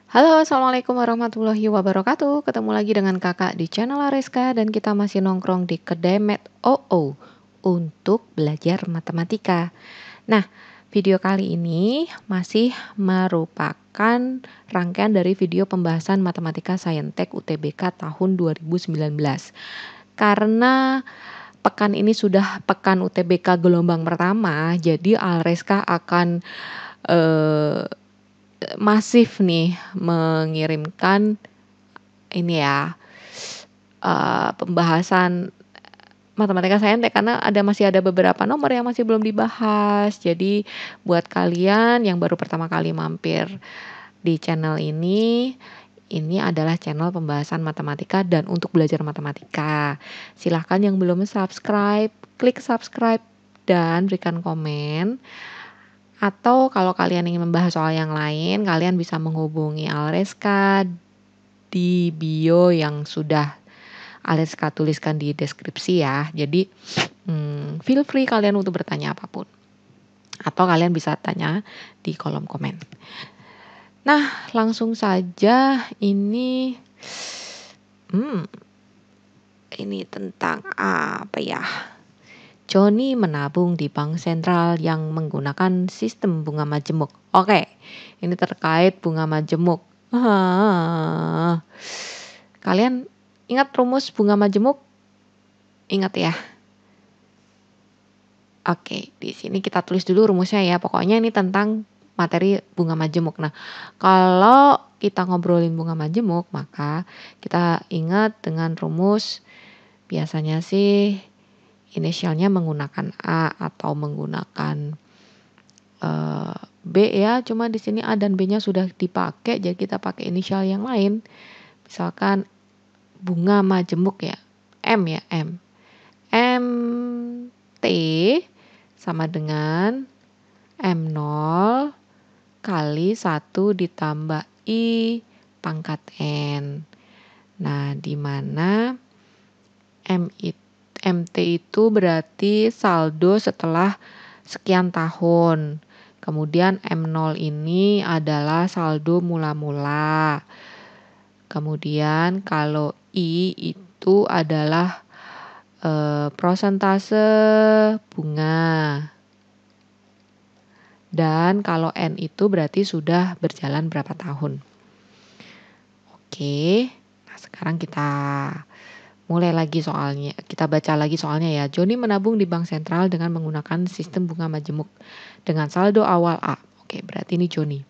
Halo, assalamualaikum warahmatullahi wabarakatuh. Ketemu lagi dengan kakak di channel Areska dan kita masih nongkrong di kedai Met OO untuk belajar matematika. Nah, video kali ini masih merupakan rangkaian dari video pembahasan matematika Saintek UTBK tahun 2019. Karena pekan ini sudah pekan UTBK gelombang pertama, jadi Areska akan masif nih mengirimkan ini ya, pembahasan matematika saintek karena masih ada beberapa nomor yang masih belum dibahas. Jadi buat kalian yang baru pertama kali mampir di channel ini adalah channel pembahasan matematika dan untuk belajar matematika. Silahkan yang belum subscribe, klik subscribe dan berikan komen. Atau kalau kalian ingin membahas soal yang lain, kalian bisa menghubungi Areska di bio yang sudah Areska tuliskan di deskripsi ya. Jadi feel free kalian untuk bertanya apapun. Atau kalian bisa tanya di kolom komen. Nah, langsung saja ini tentang apa ya? Johnny menabung di bank sentral yang menggunakan sistem bunga majemuk. Oke, ini terkait bunga majemuk. Kalian ingat rumus bunga majemuk? Ingat ya? Oke, di sini kita tulis dulu rumusnya ya. Pokoknya ini tentang materi bunga majemuk. Nah, kalau kita ngobrolin bunga majemuk, maka kita ingat dengan rumus biasanya sih inisialnya menggunakan A atau menggunakan B ya, cuma di sini A dan B-nya sudah dipakai, jadi kita pakai inisial yang lain. Misalkan bunga majemuk ya, M ya, M. MT sama dengan M0 kali 1 ditambah I pangkat N. Nah, di mana MT itu berarti saldo setelah sekian tahun. Kemudian M0 ini adalah saldo mula-mula. Kemudian kalau I itu adalah prosentase bunga. Dan kalau N itu berarti sudah berjalan berapa tahun. Oke, nah sekarang kita mulai lagi soalnya. Kita baca lagi soalnya ya. Johnny menabung di bank sentral dengan menggunakan sistem bunga majemuk dengan saldo awal A. Oke, berarti ini Johnny.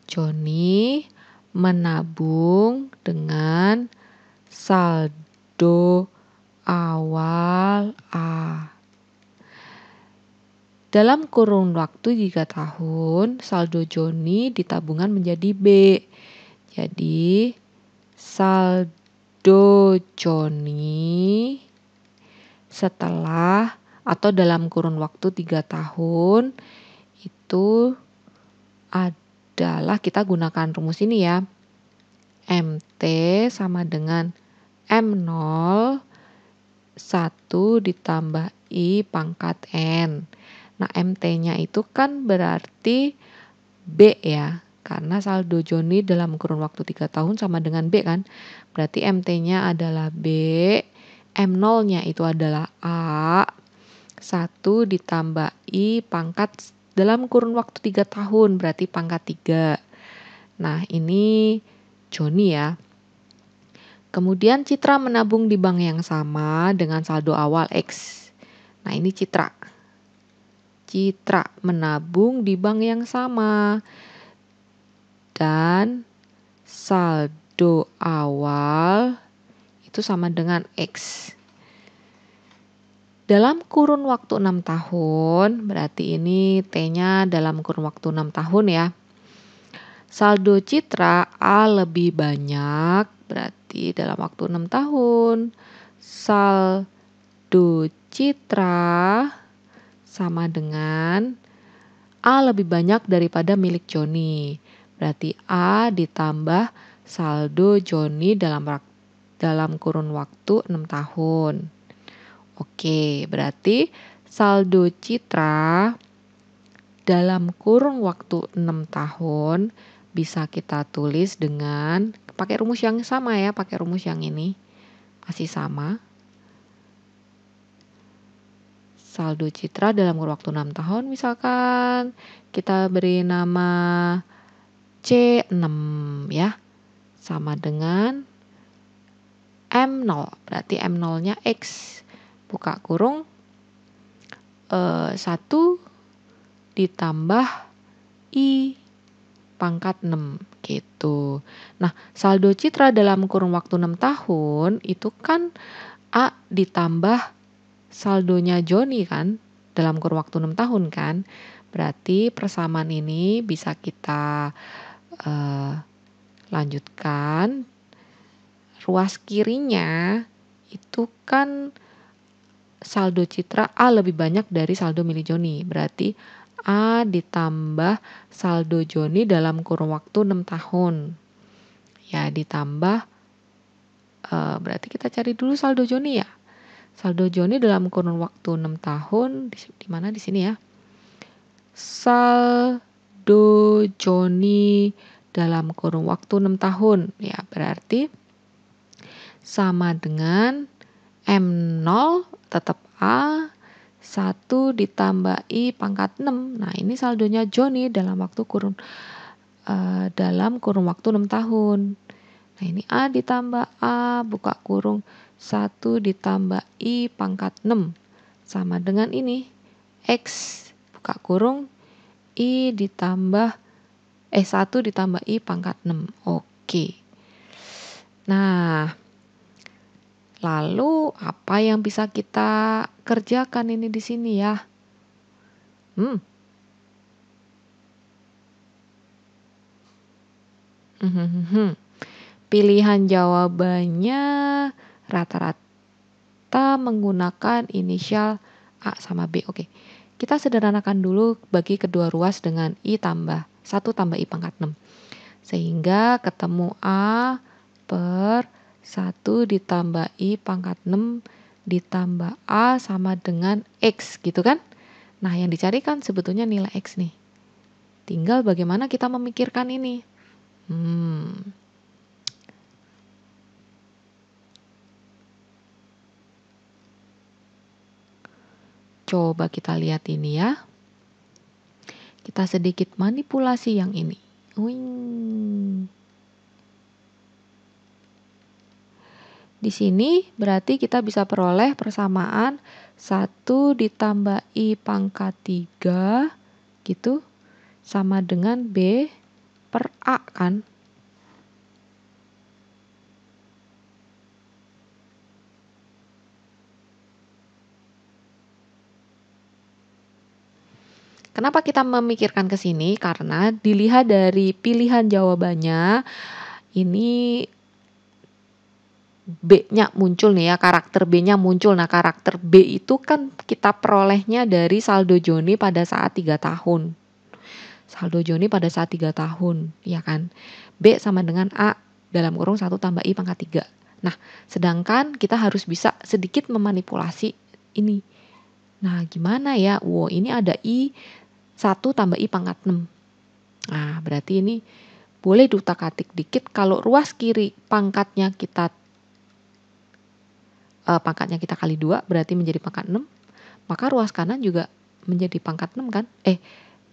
Johnny menabung dengan saldo awal A. Dalam kurun waktu 3 tahun, saldo Johnny di tabungan menjadi B. Jadi, saldo Johnny setelah atau dalam kurun waktu 3 tahun itu adalah, kita gunakan rumus ini ya. MT sama dengan M0 1 ditambah I pangkat N. Nah, MT-nya itu kan berarti B ya. Karena saldo Johnny dalam kurun waktu 3 tahun sama dengan B kan. Berarti MT-nya adalah B. M0-nya itu adalah A. 1 ditambah I pangkat dalam kurun waktu 3 tahun. Berarti pangkat 3. Nah, ini Johnny ya. Kemudian Citra menabung di bank yang sama dengan saldo awal X. Nah, ini Citra. Citra menabung di bank yang sama dan saldo awal itu sama dengan X. Dalam kurun waktu 6 tahun, berarti ini T-nya dalam kurun waktu 6 tahun ya. Saldo Citra A lebih banyak, berarti dalam waktu 6 tahun. Saldo Citra sama dengan A lebih banyak daripada milik Johnny. Berarti A ditambah saldo Johnny dalam kurun waktu 6 tahun. Oke, berarti saldo Citra dalam kurun waktu 6 tahun bisa kita tulis dengan pakai rumus yang sama ya, pakai rumus yang ini. Masih sama. Saldo citra dalam kurun waktu 6 tahun misalkan kita beri nama C6 ya. Sama dengan M0. Berarti M0-nya X. Buka kurung 1 ditambah I pangkat 6 gitu. Nah, saldo citra dalam kurun waktu 6 tahun itu kan A ditambah saldonya Joni kan dalam kurun waktu 6 tahun kan. Berarti persamaan ini bisa kita lanjutkan. Ruas kirinya itu kan saldo citra A lebih banyak dari saldo milik Joni. Berarti A ditambah saldo Joni dalam kurun waktu 6 tahun. Ya, ditambah berarti kita cari dulu saldo Joni ya. Saldo Joni dalam kurun waktu 6 tahun di mana di sini ya. Saldo Joni dalam kurun waktu 6 tahun. Ya, berarti sama dengan M0 tetap A 1 ditambah I pangkat 6. Nah, ini saldonya Joni dalam kurun waktu 6 tahun. Nah, ini A ditambah A buka kurung 1 ditambah I pangkat 6 sama dengan ini X buka kurung I ditambah 1 ditambah I pangkat 6. Oke. Nah, lalu apa yang bisa kita kerjakan ini di sini ya? Pilihan jawabannya rata-rata menggunakan inisial A sama B. Oke. Kita sederhanakan dulu bagi kedua ruas dengan I tambah 1 tambah I pangkat 6. Sehingga ketemu A per 1 ditambah I pangkat 6 ditambah A sama dengan X gitu kan. Nah, yang dicari kan sebetulnya nilai X nih. Tinggal bagaimana kita memikirkan ini. Coba kita lihat ini ya. Kita sedikit manipulasi yang ini. Di sini berarti kita bisa peroleh persamaan 1 ditambah I pangkat 3 gitu sama dengan B per A kan. Kenapa kita memikirkan ke sini? Karena dilihat dari pilihan jawabannya ini B-nya muncul nih ya, karakter B-nya muncul. Nah, karakter B itu kan kita perolehnya dari saldo Joni pada saat 3 tahun. Saldo Joni pada saat 3 tahun, ya kan? B sama dengan A dalam kurung 1 tambah I pangkat 3. Nah, sedangkan kita harus bisa sedikit memanipulasi ini. Nah, gimana ya? Ini ada I 1 tambah I pangkat 6. Nah, berarti ini boleh diutak-atik dikit. Kalau ruas kiri pangkatnya kita kali 2 berarti menjadi pangkat 6. Maka ruas kanan juga menjadi pangkat 6 kan?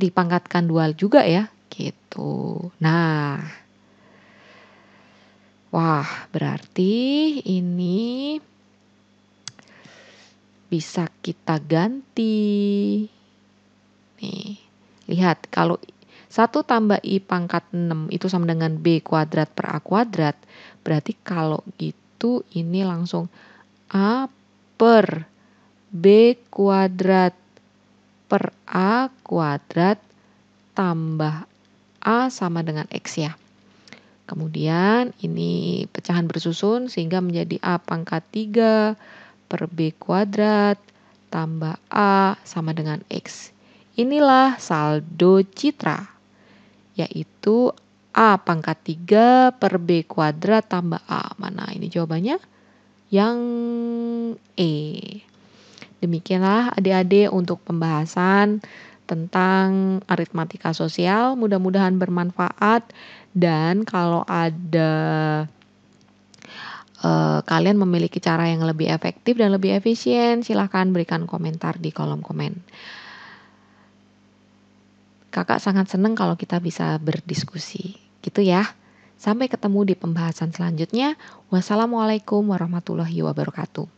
Dipangkatkan 2 juga ya. Gitu. Nah. Wah, berarti ini bisa kita ganti. Nih, lihat kalau 1 tambah I pangkat 6 itu sama dengan B kuadrat per A kuadrat. Berarti kalau gitu ini langsung A per B kuadrat per A kuadrat tambah A sama dengan X ya. Kemudian ini pecahan bersusun sehingga menjadi A pangkat 3 per B kuadrat tambah A sama dengan X. Inilah saldo citra, yaitu A pangkat 3 per B kuadrat tambah A. Mana ini jawabannya? Yang E. Demikianlah adik-adik untuk pembahasan tentang aritmatika sosial. Mudah-mudahan bermanfaat, dan kalau ada kalian memiliki cara yang lebih efektif dan lebih efisien, silahkan berikan komentar di kolom komen. Kakak sangat senang kalau kita bisa berdiskusi, gitu ya. Sampai ketemu di pembahasan selanjutnya. Wassalamualaikum warahmatullahi wabarakatuh.